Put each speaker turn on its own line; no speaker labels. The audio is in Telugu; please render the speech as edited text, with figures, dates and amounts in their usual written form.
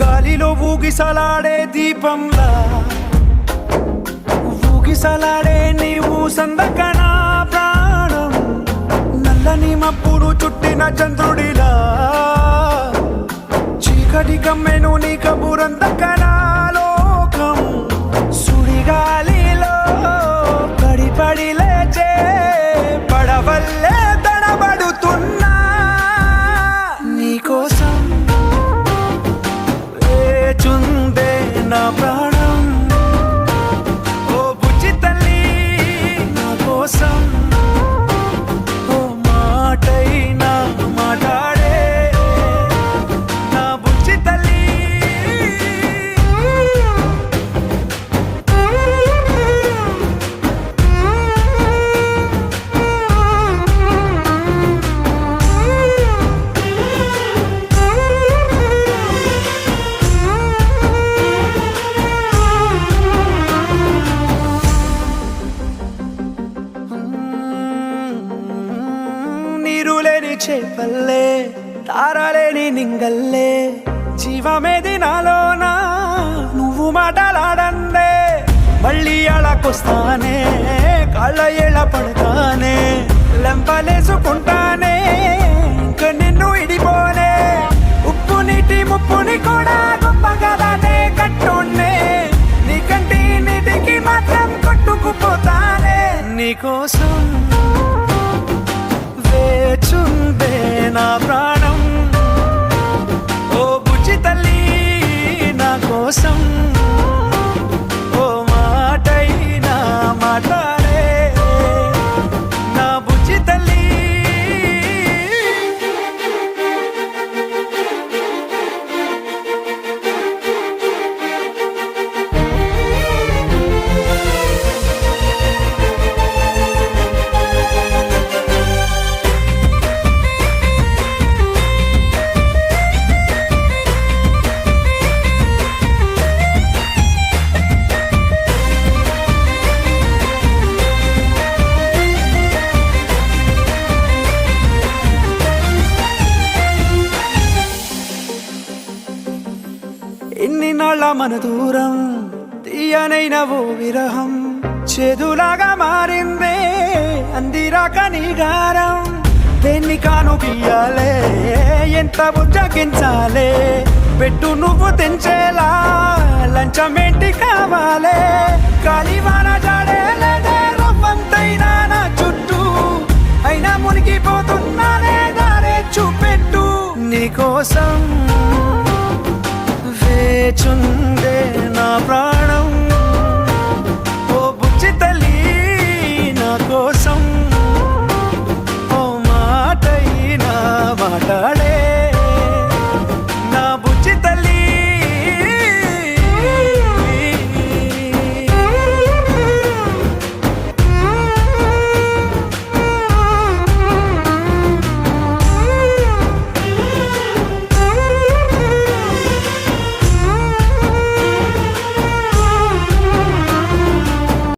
గాలిలో ఊగిసలాడే దీపంలా ఊగిసలాడే నీవు సందకన ప్రాణం నల్లని మబ్బులు చుట్టిన చంద్రుడిలా చీకటి కమ్మెను నీ కబురందకన లోకం సుడిగాలిలో పడి పడి లేచే పడవల్లే తడబడుతున్నా నీకోసం వేచుందే నా ప్రాణం ఓ బుజ్జి తల్లి నా కోసం ఓ మాటైనా మాట్లాడే నా బుజ్జి తల్లి నీరులేని చేపల్లే తారలేని నింగల్లే జీవమేది నాలోనా నువ్వు మాటలాడందే మళ్ళీ అళకొస్తానే కాళ్ళ ఏళ్ళ పడతానే లెంపలేసుకుంటానే ఇంక నిన్ను ఇడిపోనే ఉప్పు నీటి ముప్పుని కూడా గొప్పగా దాటే కట్టున్నే నీ కంటి నీటికి మాత్రం కొట్టుకుపోతానే నీకోసం వేచుందే నా ప్రాణం ఓ బుజ్జి తల్లి నా కోసం ఓ మాటైనా మాట్లాడే నా బుజ్జి తల్లి ఎన్ని నాళ్ళ మన దూరం తీయనైన ఓ విరహం చేదులాగా మారిందే అందిరాక నీ గారం దేన్ని కాను బియ్యాలే ఎంత బుజ్జగించాలే పెట్టు నువ్వు తెంచేలా లంచమేంటి కావాలే కాలివాన జాడేలేదే రవ్వంతైనా నా చుట్టూ అయినా మునిగిపోతున్నానే దారే చూపెట్టు నీకోసం వేచుంది